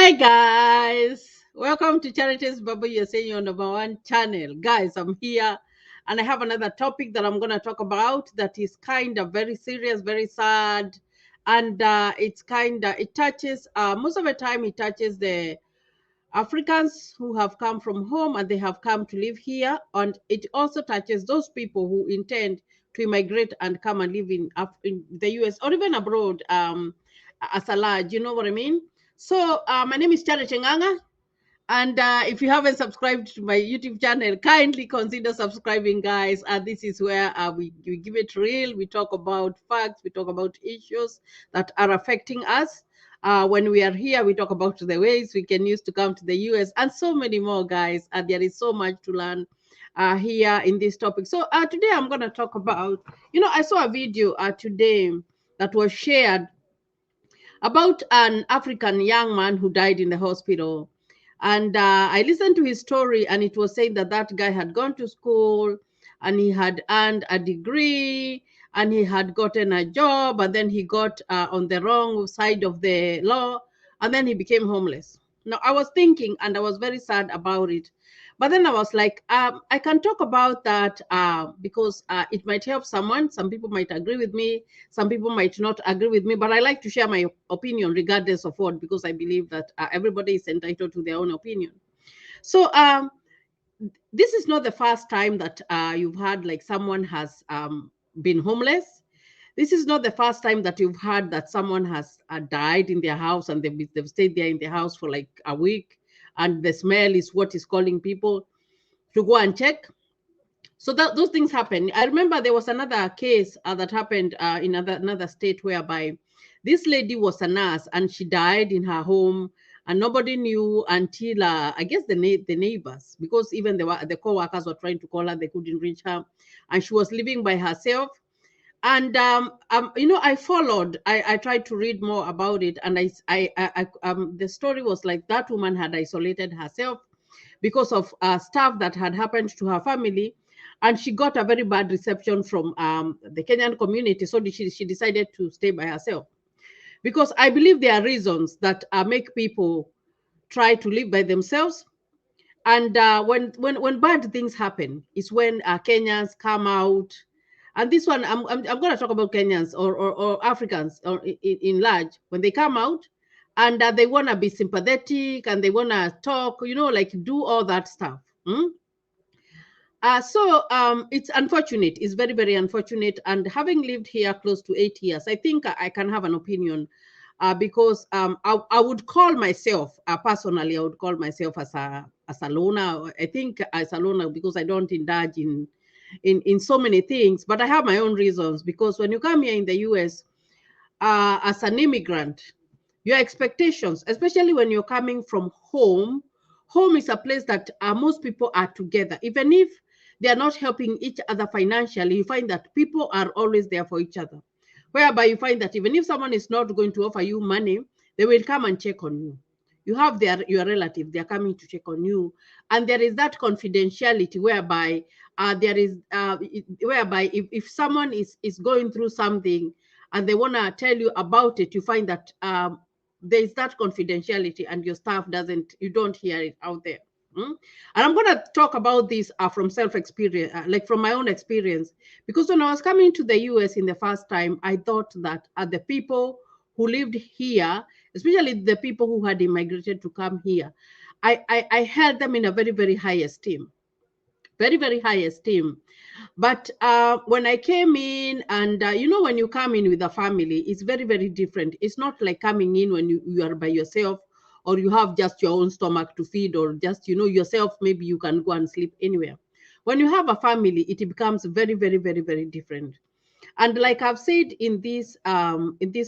Hi guys, welcome to Charities Baba. You're saying your number one channel, guys. I'm here, and I have another topic that I'm going to talk about that is kind of very serious, very sad, and it touches most of the time it touches the Africans who have come from home and they have come to live here, and it also touches those people who intend to immigrate and come and live in the US or even abroad as a large. You know what I mean? So, my name is Charity Nganga, and if you haven't subscribed to my YouTube channel, kindly consider subscribing, guys. This is where we give it real. We talk about facts. We talk about issues that are affecting us. When we are here, we talk about the ways we can use to come to the US and so many more, guys. And there is so much to learn here in this topic. So today I'm going to talk about, I saw a video today that was shared about an African young man who died in the hospital. And I listened to his story, and it was saying that that guy had gone to school and he had earned a degree and he had gotten a job, and then he got on the wrong side of the law, and then he became homeless. Now, I was thinking, and I was very sad about it. But then I was like, I can talk about that because it might help someone. Some people might agree with me, some people might not agree with me, but I like to share my opinion regardless of what, because I believe that everybody is entitled to their own opinion. So this is not the first time that you've had like someone has been homeless. This is not the first time that you've heard that someone has died in their house and they've stayed there in their house for like a week, and the smell is what is calling people to go and check. So that those things happen. I remember there was another case that happened in another state whereby this lady was a nurse and she died in her home, and nobody knew until I guess the neighbors, because even the co-workers were trying to call her, they couldn't reach her, and she was living by herself. And I followed. I tried to read more about it, and the story was like that woman had isolated herself because of stuff that had happened to her family, and she got a very bad reception from the Kenyan community. So she decided to stay by herself, because I believe there are reasons that make people try to live by themselves. And when bad things happen is when Kenyans come out. And this one, I'm going to talk about Kenyans or Africans or in large, when they come out and they want to be sympathetic and they want to talk, like do all that stuff. So it's unfortunate. It's very, very unfortunate. And having lived here close to 8 years, I think I can have an opinion because I would call myself personally. I would call myself as a loner. I think as a loner because I don't indulge in so many things, but I have my own reasons. Because when you come here in the US as an immigrant, your expectations, especially when you're coming from home is a place that most people are together. Even if they are not helping each other financially, you find that people are always there for each other. Whereby you find that even if someone is not going to offer you money, they will come and check on you. You have your relative, they are coming to check on you. And there is that confidentiality whereby whereby if someone is going through something and they want to tell you about it, you find that there is that confidentiality, and your staff you don't hear it out there. And I'm going to talk about this from self experience, like from my own experience, because when I was coming to the US in the first time, I thought that the people who lived here, especially the people who had immigrated to come here, I held them in a very, very high esteem, very, very high esteem. But when I came in, and when you come in with a family, it's very, very different. It's not like coming in when you are by yourself, or you have just your own stomach to feed, or just, yourself, maybe you can go and sleep anywhere. When you have a family, it becomes very, very, very, very different. And like I've said in this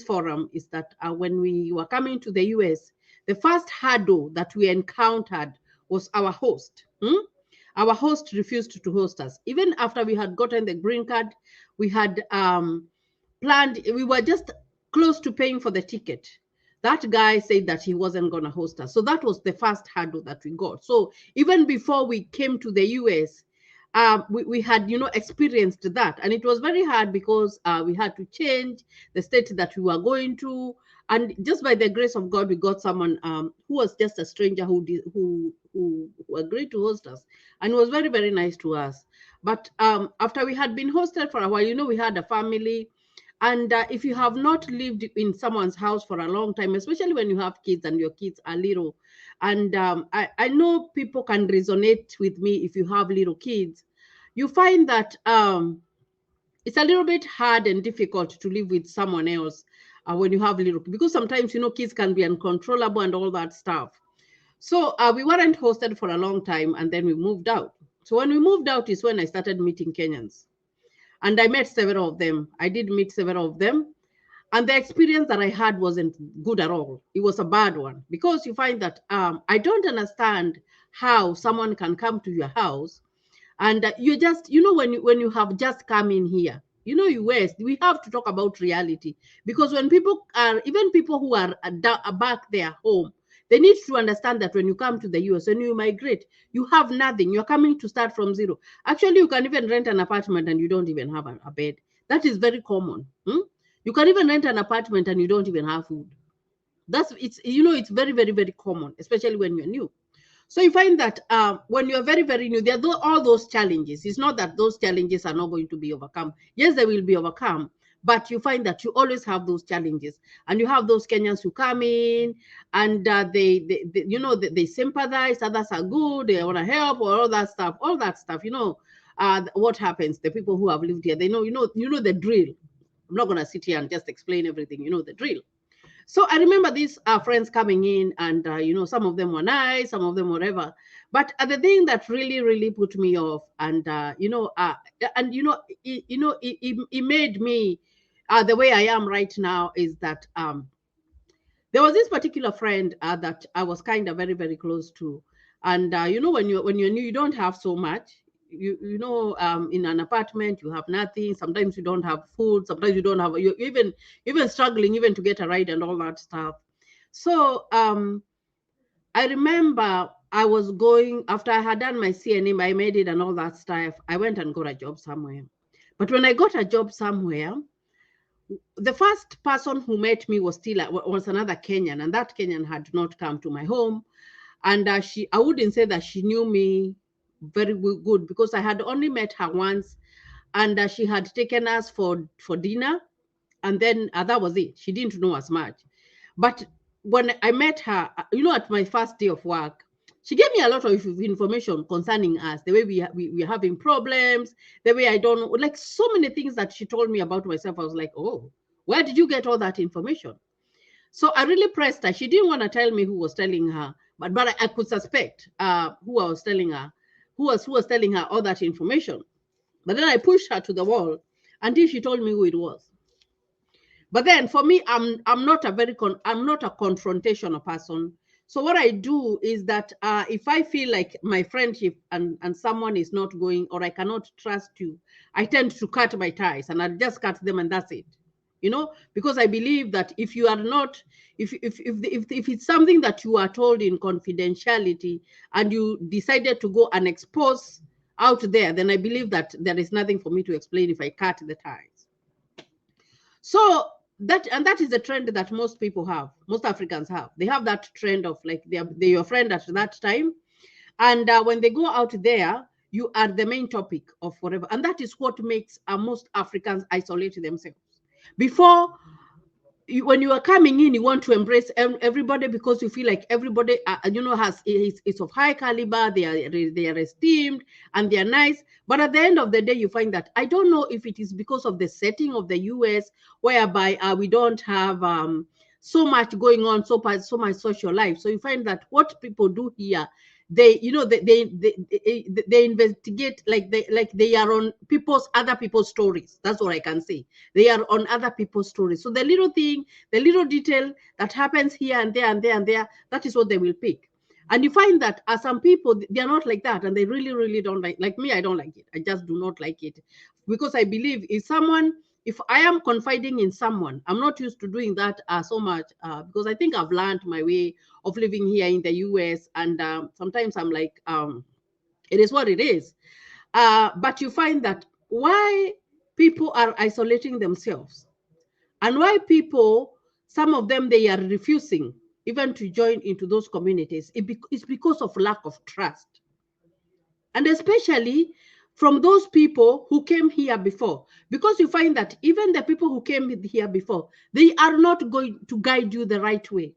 forum, is that when we were coming to the US, the first hurdle that we encountered was our host. Our host refused to host us. Even after we had gotten the green card, we had planned, we were just close to paying for the ticket. That guy said that he wasn't going to host us. So that was the first hurdle that we got. So even before we came to the US, we had, experienced that. And it was very hard because we had to change the state that we were going to. And just by the grace of God, we got someone who was just a stranger who agreed to host us, and was very very nice to us. But after we had been hosted for a while, we had a family. And if you have not lived in someone's house for a long time, especially when you have kids and your kids are little, and I know people can resonate with me. If you have little kids, you find that it's a little bit hard and difficult to live with someone else when you have little, because sometimes kids can be uncontrollable and all that stuff. So we weren't hosted for a long time, and then we moved out. So when we moved out is when I started meeting Kenyans, and I met several of them. I did meet several of them, and the experience that I had wasn't good at all. It was a bad one, because you find that I don't understand how someone can come to your house, and you just when you have just come in here, you West, we have to talk about reality, because when people are, even people who are back there home, they need to understand that when you come to the US, when you migrate, you have nothing. You're coming to start from zero. Actually, you can even rent an apartment and you don't even have a bed. That is very common. You can even rent an apartment and you don't even have food. It's very very very common, especially when you're new. So you find that when you're very, very new, there are all those challenges. It's not that those challenges are not going to be overcome. Yes, they will be overcome, but you find that you always have those challenges. And you have those Kenyans who come in, and they sympathize, others are good, they want to help, or all that stuff. All that stuff, what happens, the people who have lived here, they know, the drill. I'm not going to sit here and just explain everything. You know the drill. So I remember these friends coming in, and some of them were nice, some of them whatever. But the thing that really, really put me off, and it made me the way I am right now, is that there was this particular friend that I was kind of very, very close to, and when you're new, you don't have so much. In an apartment, you have nothing. Sometimes you don't have food. Sometimes you don't have. You're even struggling even to get a ride and all that stuff. So I remember I was going, after I had done my CNM, I made it and all that stuff. I went and got a job somewhere. But when I got a job somewhere, the first person who met me was another Kenyan, and that Kenyan had not come to my home. And I wouldn't say that she knew me very good, because I had only met her once, and she had taken us for dinner, and then that was it. She didn't know as much. But when I met her, at my first day of work, she gave me a lot of information concerning us, the way we are having problems, the way I don't know, like so many things that she told me about myself. I was like, oh, where did you get all that information? So I really pressed her. She didn't want to tell me who was telling her, but I could suspect who I was telling her, who was telling her all that information. But then I pushed her to the wall until she told me who it was. But then for me, I'm not I'm not a confrontational person. So what I do is that if I feel like my friendship and someone is not going, or I cannot trust you, I tend to cut my ties, and I just cut them, and that's it. Because I believe that if you are not, if it's something that you are told in confidentiality, and you decided to go and expose out there, then I believe that there is nothing for me to explain if I cut the ties. So that is the trend that most people have, most Africans have. They have that trend of, like, they're your friend at that time, and when they go out there, you are the main topic of whatever, and that is what makes most Africans isolate themselves. Before, when you are coming in, you want to embrace everybody, because you feel like everybody is of high caliber, they are esteemed, and they are nice. But at the end of the day, you find that, I don't know if it is because of the setting of the US, whereby we don't have so much going on, so much social life. So you find that what people do here, they investigate, like they are on other people's stories. That's what I can say. They are on other people's stories. So the little thing, the little detail that happens here and there and there and there, that is what they will pick. And you find that some people, they are not like that, and they really really don't like me. I don't like it. I just do not like it, because I believe if I am confiding in someone, I'm not used to doing that so much, because I think I've learned my way of living here in the US, and sometimes I'm like, it is what it is. But you find that why people are isolating themselves, and why people some of them, they are refusing even to join into those communities. It's because of lack of trust. And especially from those people who came here before, because you find that even the people who came here before, they are not going to guide you the right way.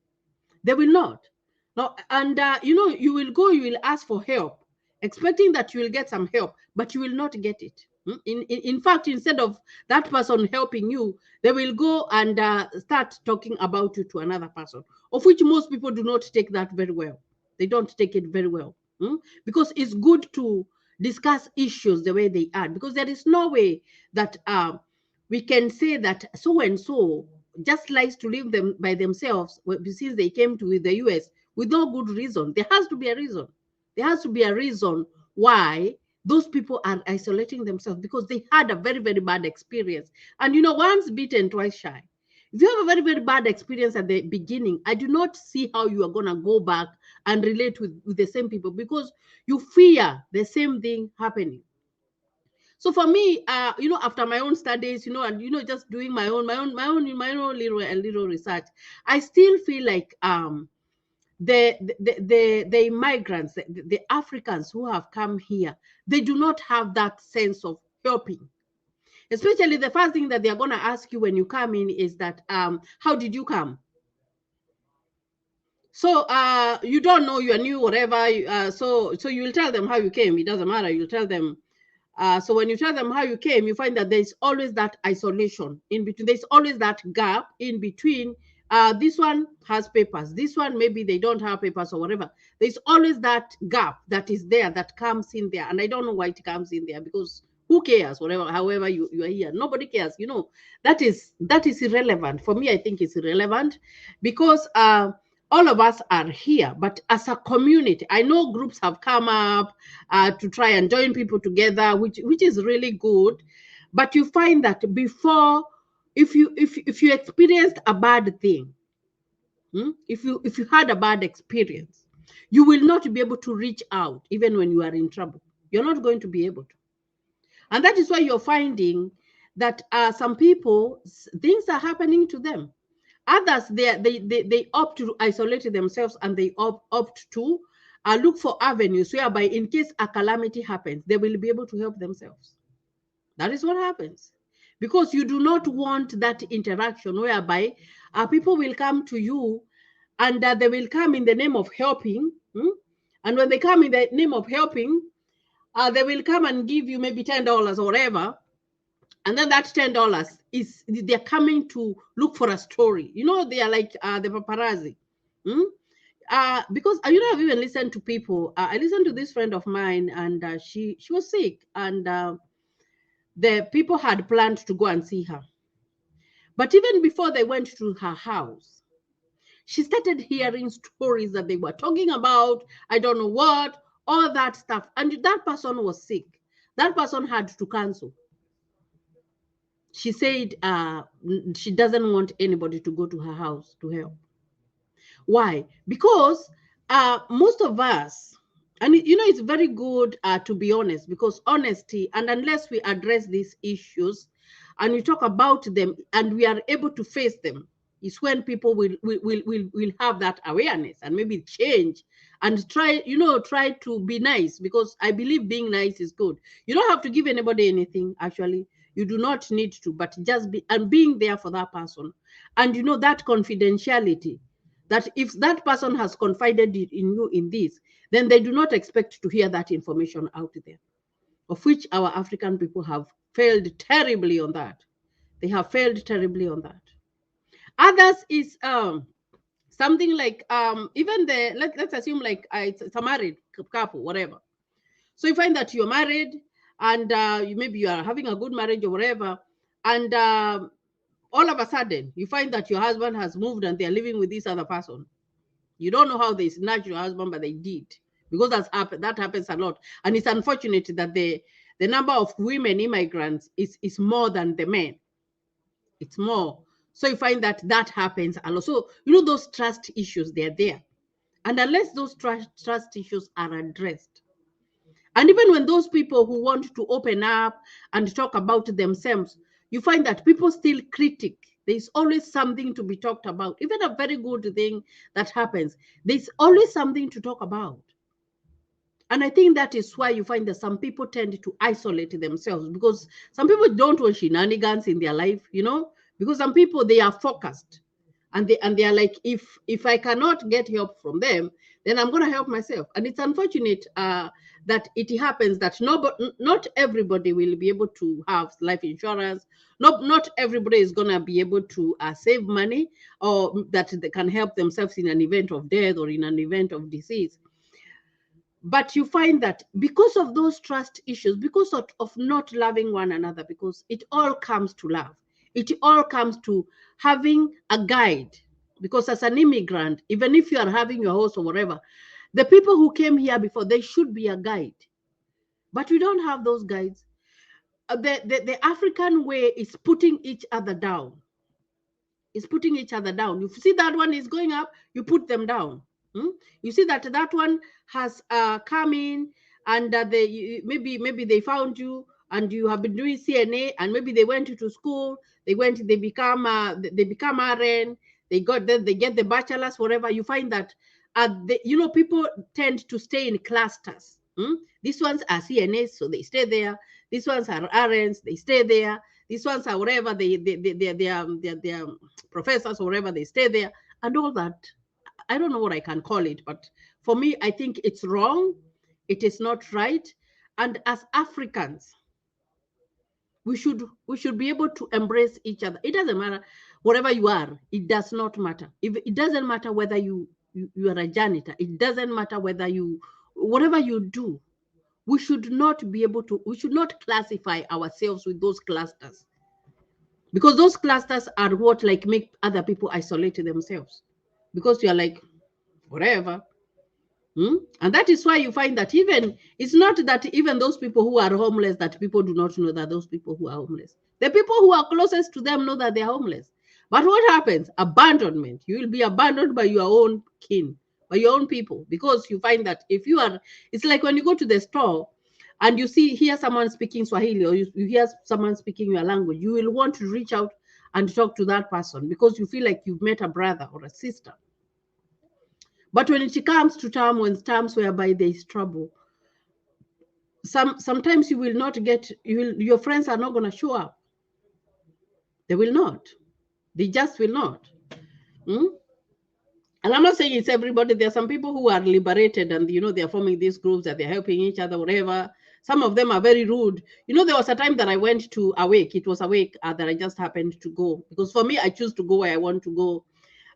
They will not. No, and you will go, you will ask for help, expecting that you will get some help, but you will not get it. In fact, instead of that person helping you, they will go and start talking about you to another person, of which most people do not take that very well. They don't take it very well. Because it's good to discuss issues the way they are, because there is no way that we can say that so and so just likes to live them by themselves since they came to the US with no good reason. There has to be a reason. There has to be a reason why those people are isolating themselves, because they had a very, very bad experience. And once bitten, twice shy. If you have a very, very bad experience at the beginning, I do not see how you are going to go back and relate with the same people, because you fear the same thing happening. So for me, after my own studies, and just doing my own little research, I still feel like the immigrants, the Africans who have come here, they do not have that sense of helping. Especially the first thing that they are going to ask you when you come in is that, how did you come? So you don't know, you are new, whatever. So you will tell them how you came. It doesn't matter. You'll tell them. So when you tell them how you came, you find that there's always that isolation in between. There's always that gap in between. This one has papers. This one, maybe they don't have papers or whatever. There's always that gap that is there, that comes in there. And I don't know why it comes in there, because who cares? Whatever, however you are here, nobody cares. That is irrelevant. For me, I think it's irrelevant, because all of us are here, but as a community, I know groups have come up to try and join people together, which is really good. But you find that before, if you experienced a bad thing, if you had a bad experience, you will not be able to reach out even when you are in trouble. You're not going to be able to. And that is why you're finding that some people, things are happening to them. Others, they opt to isolate themselves, and they opt to look for avenues whereby, in case a calamity happens, they will be able to help themselves. That is what happens, because you do not want that interaction whereby people will come to you, and they will come in the name of helping. And when they come in the name of helping, they will come and give you maybe $10 or whatever. And then that $10 is, they're coming to look for a story. They are like the paparazzi. Because I've even listened to people. I listened to this friend of mine, and she was sick, and the people had planned to go and see her. But even before they went to her house, she started hearing stories that they were talking about, I don't know what, all that stuff. And that person was sick. That person had to cancel. She said she doesn't want anybody to go to her house to help. Why? Because most of us, and it's very good to be honest, because honesty, and unless we address these issues and we talk about them and we are able to face them, is when people will have that awareness and maybe change and try to be nice, because I believe being nice is good. You don't have to give anybody anything, actually. You do not need to, but just be, and being there for that person. And that confidentiality, that if that person has confided in you in this, then they do not expect to hear that information out there, of which our African people have failed terribly on that. They have failed terribly on that. Others is something like even let's assume like it's a married couple, whatever. So you find that you're married, and maybe you are having a good marriage or whatever, and all of a sudden you find that your husband has moved and they're living with this other person. You don't know how they snatched your husband, but they did, because that happens a lot. And it's unfortunate that the number of women immigrants is more than the men. It's more. So you find that happens a lot. So those trust issues, they're there. And unless those trust issues are addressed, and even when those people who want to open up and talk about themselves, you find that people still critique There's always something to be talked about. Even a very good thing that happens, there's always something to talk about. And I think that is why you find that some people tend to isolate themselves, because some people don't want shenanigans in their life, because some people, they are focused, and they are like, if I cannot get help from them, then I'm going to help myself. And it's unfortunate that it happens that not everybody will be able to have life insurance. Not everybody is going to be able to save money, or that they can help themselves in an event of death or in an event of disease. But you find that because of those trust issues, because of not loving one another, because it all comes to love, it all comes to having a guide. Because as an immigrant, even if you are having your house or whatever, the people who came here before, they should be a guide. But we don't have those guides. The African way is putting each other down. Is putting each other down. You see that one is going up, you put them down. You see that one has come in, and maybe they found you, and you have been doing CNA, and maybe they went to school, they become RN, they get the bachelor's, whatever. You find that people tend to stay in clusters. These ones are CNAs, so they stay there. These ones are RNs, they stay there. These ones are whatever, they are professors or whatever, they stay there, and all that. I don't know what I can call it, but for me, I think it's wrong. It is not right. And as Africans, we should be able to embrace each other. It doesn't matter whatever you are. It does not matter. If it doesn't matter whether you are a janitor. It doesn't matter whether whatever you do. We should not classify ourselves with those clusters, because those clusters are what like make other people isolate themselves, because you are like whatever. And that is why you find that it's not that even those people who are homeless, that people do not know that those people who are homeless. The people who are closest to them know that they're homeless. But what happens? Abandonment. You will be abandoned by your own kin, by your own people, because you find that it's like when you go to the store and you hear someone speaking Swahili, or you hear someone speaking your language, you will want to reach out and talk to that person, because you feel like you've met a brother or a sister. But when it comes to times whereby there is trouble, sometimes you will not get, your friends are not going to show up. They will not. They just will not. And I'm not saying it's everybody. There are some people who are liberated, and they're forming these groups, that they're helping each other, whatever. Some of them are very rude. There was a time that I went to Awake. It was Awake that I just happened to go, because for me, I choose to go where I want to go.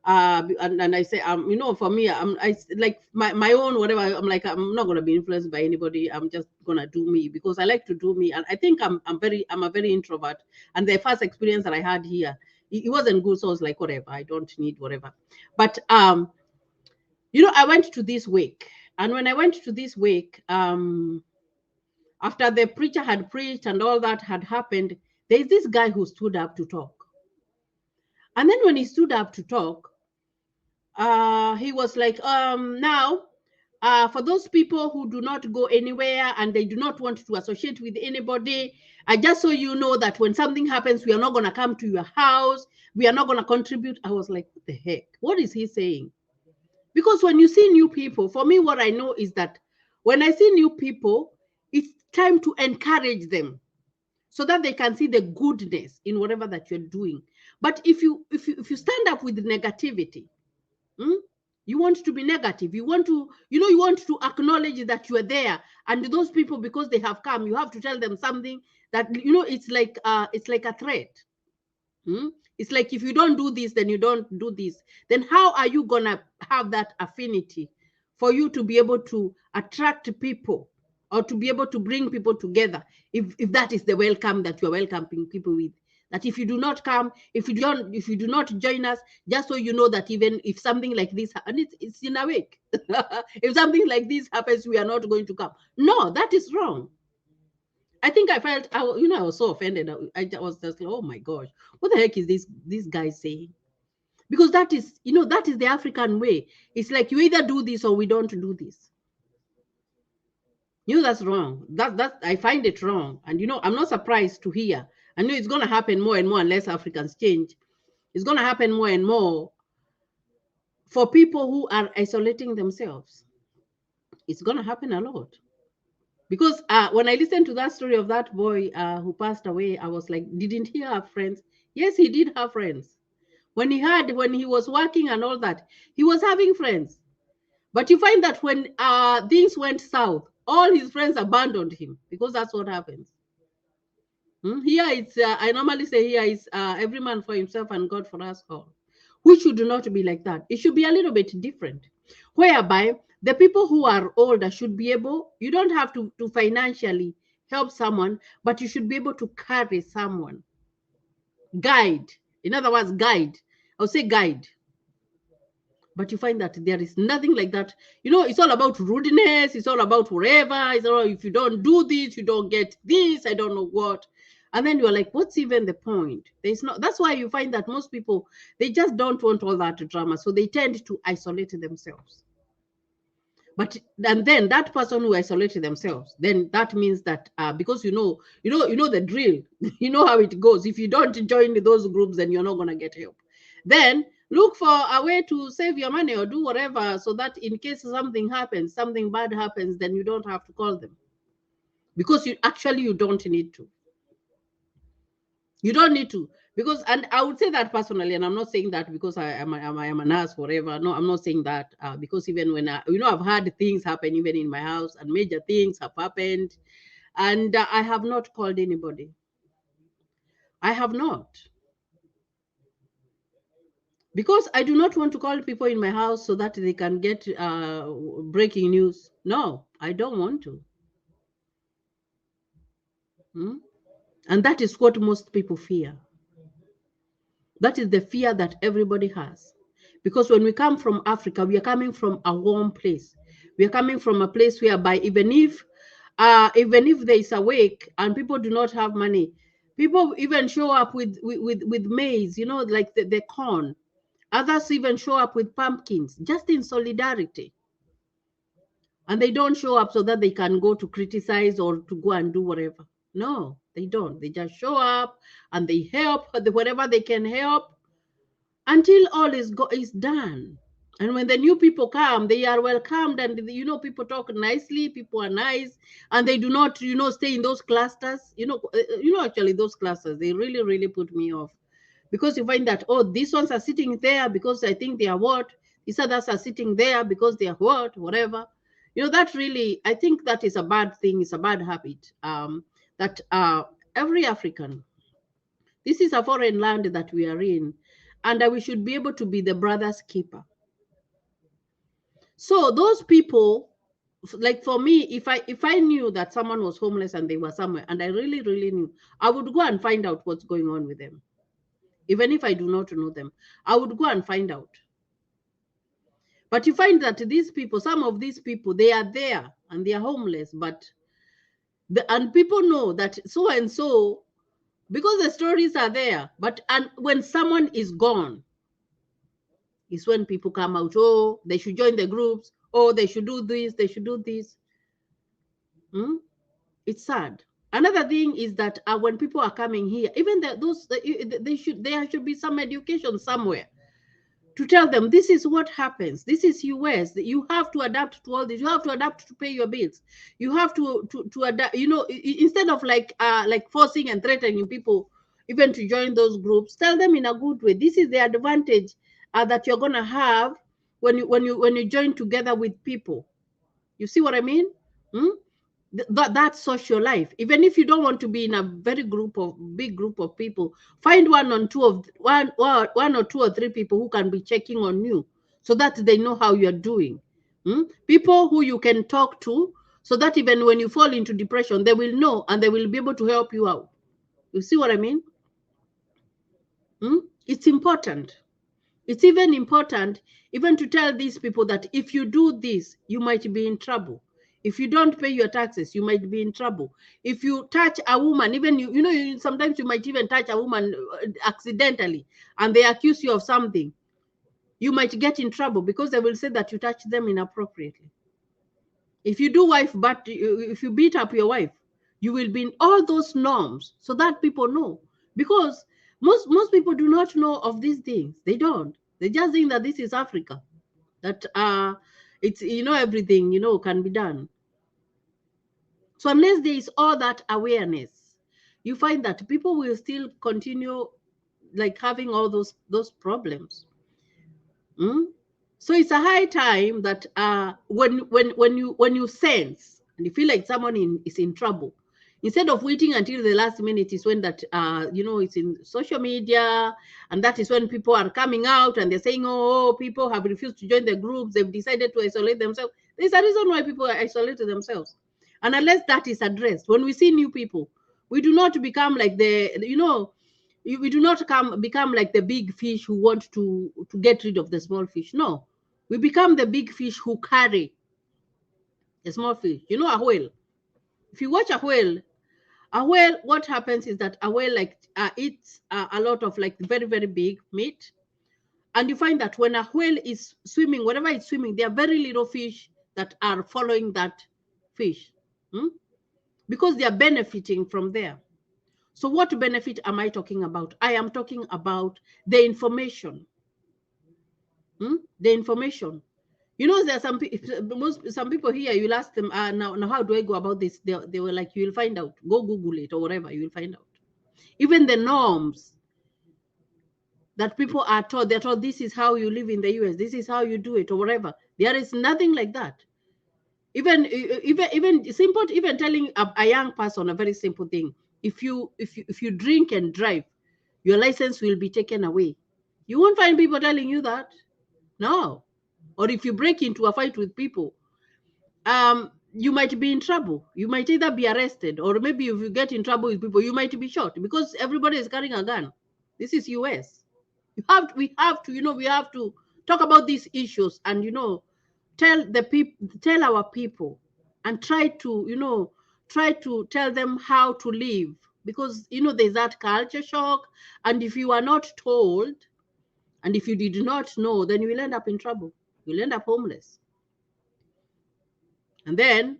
And I say, for me, I like my own whatever. I'm like, I'm not gonna be influenced by anybody. I'm just gonna do me, because I like to do me. And I think I'm a very introvert. And the first experience that I had here, it wasn't good. So I was like, whatever, I don't need whatever. But I went to this wake, and when I went to this wake, after the preacher had preached and all that had happened, there's this guy who stood up to talk. And then when he stood up to talk, he was like, now, for those people who do not go anywhere and they do not want to associate with anybody, just so you know that when something happens, we are not going to come to your house. We are not going to contribute. I was like, what the heck? What is he saying? Because when you see new people, for me, what I know is that when I see new people, it's time to encourage them so that they can see the goodness in whatever that you're doing. But if you stand up with negativity, you want to be negative, you want to acknowledge that you are there, and those people, because they have come, you have to tell them something that it's like a threat. It's like, if you don't do this, then you don't do this. Then how are you gonna have that affinity for you to be able to attract people, or to be able to bring people together, if that is the welcome that you're welcoming people with? That if you do not come, if you do not join us, just so you know that even if something like this, and it's in a week, if something like this happens, we are not going to come. No, that is wrong. I think I felt, I was so offended. I was just like, oh my gosh, what the heck is this guy saying? Because that is the African way. It's like, you either do this or we don't do this. That's wrong. That I find it wrong. And I'm not surprised to hear. I know it's going to happen more and more unless Africans change. It's going to happen more and more for people who are isolating themselves. It's going to happen a lot. Because when I listened to that story of that boy who passed away, I was like, didn't he have friends? Yes, he did have friends. When he was working and all that, he was having friends. But you find that when things went south, all his friends abandoned him because that's what happens. Here it's, I normally say here is every man for himself and God for us all. Which should not be like that. It should be a little bit different, whereby the people who are older should be able, you don't have to financially help someone, but you should be able to carry someone, guide. In other words, guide. I'll say guide. But you find that there is nothing like that. You know, it's all about rudeness. It's all about whatever. It's all, if you don't do this, you don't get this. I don't know what. And then you're like, what's even the point? There's not. That's why you find that most people, they just don't want all that drama. So they tend to isolate themselves. But and then that person who isolated themselves, then that means that because you know the drill, you know how it goes. If you don't join those groups, then you're not gonna get help. Then look for a way to save your money or do whatever, so that in case something happens, something bad happens, then you don't have to call them, because you don't need to. You don't need to, because, and I would say that personally, and I'm not saying that because I am a nurse forever. No, I'm not saying that because even when I've had things happen even in my house, and major things have happened, and I have not called anybody. I have not, because I do not want to call people in my house so that they can get breaking news. No, I don't want to. Hmm? And that is what most people fear. That is the fear that everybody has. Because when we come from Africa, we are coming from a warm place. We are coming from a place whereby even if there is a wake and people do not have money, people even show up with maize, like the corn. Others even show up with pumpkins, just in solidarity. And they don't show up so that they can go to criticize or to go and do whatever. No, they don't. They just show up and they help whatever they can help until all is done. And when the new people come, they are welcomed, and people talk nicely. People are nice, and they do not stay in those clusters. Actually those clusters, they really really put me off, because you find that, oh, these ones are sitting there because I think they are what, these others are sitting there because they are what, whatever. That really, I think that is a bad thing. It's a bad habit. That every African, this is a foreign land that we are in, and we should be able to be the brother's keeper. So those people, like for me, if I knew that someone was homeless and they were somewhere, and I really really knew, I would go and find out what's going on with them. Even if I do not know them, I would go and find out. But you find that these people, some of these people, they are there and they are homeless, but and people know that so and so, because the stories are there. But and when someone is gone, is when people come out. Oh, they should join the groups. Oh, they should do this. They should do this. Hmm? It's sad. Another thing is that when people are coming here, even there should be some education somewhere to tell them this is what happens. This is US. You have to adapt to all this. You have to adapt to pay your bills. You have to adapt. Instead of like forcing and threatening people even to join those groups, tell them in a good way. This is the advantage that you're gonna have when you join together with people. You see what I mean? Hmm? That's social life. Even if you don't want to be in a big group of people, find one or two or three people who can be checking on you, so that they know how you're doing. People who you can talk to, so that even when you fall into depression, they will know and they will be able to help you out. You see what I mean? It's important. It's even important even to tell these people that if you do this, you might be in trouble. If you don't pay your taxes, you might be in trouble. If you touch a woman, even sometimes you might even touch a woman accidentally, and they accuse you of something, you might get in trouble because they will say that you touched them inappropriately. If you do but if you beat up your wife, you will be in all those norms, so that people know. Because Most people do not know of these things. They don't. They just think that this is Africa. That it's, everything, can be done. So unless there is all that awareness, you find that people will still continue like having all those problems. Mm? So it's a high time that when you sense and you feel like someone is in trouble, instead of waiting until the last minute is when that it's in social media, and that is when people are coming out and they're saying, oh, people have refused to join the groups, they've decided to isolate themselves. There's a reason why people are isolated themselves. And unless that is addressed, when we see new people, we do not become like we do not become like the big fish who want to get rid of the small fish. No, we become the big fish who carry a small fish. A whale. If you watch a whale, what happens is that a whale like eats a lot of like very very big meat, and you find that when a whale is swimming, wherever it's swimming, there are very little fish that are following that fish, because they are benefiting from there. So what benefit am I talking about? I am talking about the information. The information. There are some people here, you'll ask them, now how do I go about this? They were like, you will find out. Go Google it or whatever, you will find out. Even the norms that people are taught, they're taught this is how you live in the US, this is how you do it or whatever. There is nothing like that. Even simple, even telling a young person a very simple thing. If you drink and drive, your license will be taken away. You won't find people telling you that. No. Or if you break into a fight with people, you might be in trouble. You might either be arrested, or maybe if you get in trouble with people, you might be shot, because everybody is carrying a gun. This is US. We have to talk about these issues, and tell our people, and try to tell them how to live, because there's that culture shock, and if you are not told, and if you did not know, then you will end up in trouble. You'll end up homeless. And then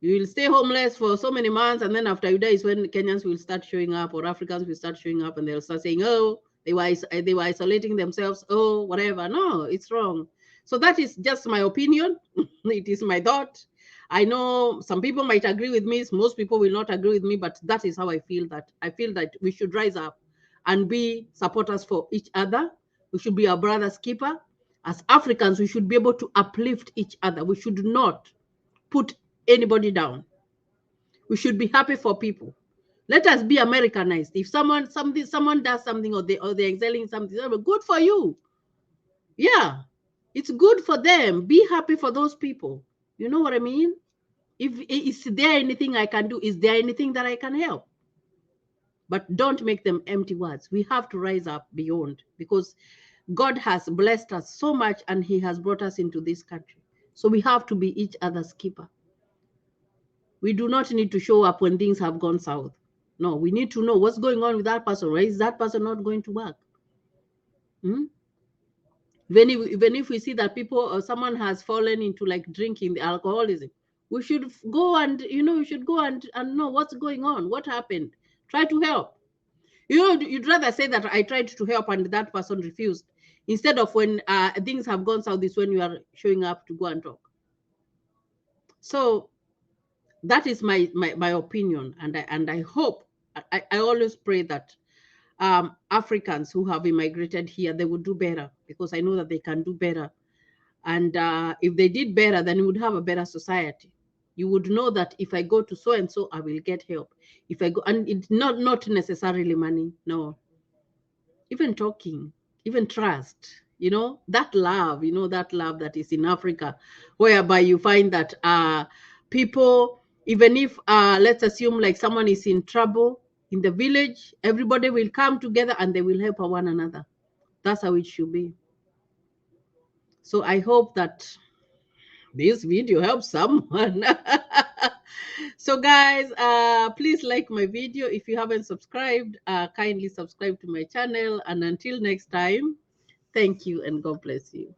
you will stay homeless for so many months, and then after you die is when Kenyans will start showing up, or Africans will start showing up, and they'll start saying, oh, they were isolating themselves, oh, whatever. No, it's wrong. So that is just my opinion. It is my thought. I know some people might agree with me, most people will not agree with me, but that is how I feel that we should rise up and be supporters for each other. We should be our brother's keeper. As Africans, we should be able to uplift each other. We should not put anybody down. We should be happy for people. Let us be Americanized. If someone does something, or they're excelling something, good for you. Yeah, it's good for them. Be happy for those people. You know what I mean? If is there anything I can do, is there anything that I can help? But don't make them empty words. We have to rise up beyond, because God has blessed us so much, and he has brought us into this country. So we have to be each other's keeper. We do not need to show up when things have gone south. No, we need to know what's going on with that person. Why is that person not going to work? Even if we see that people or someone has fallen into like drinking, the alcoholism, we should go and know what's going on, what happened. Try to help. You'd rather say that I tried to help and that person refused, instead of when things have gone south, is when you are showing up to go and talk. So that is my opinion, and I hope, I always pray that Africans who have immigrated here, they would do better, because I know that they can do better. And if they did better, then we would have a better society. You would know that if I go to so and so, I will get help. If I go, and it's not necessarily money, no. Even talking, even trust, that love, that is in Africa, whereby you find that people, even if let's assume like someone is in trouble in the village, everybody will come together and they will help one another. That's how it should be. So I hope that this video helps someone. So guys, please like my video. If you haven't subscribed, kindly subscribe to my channel. And until next time, thank you and God bless you.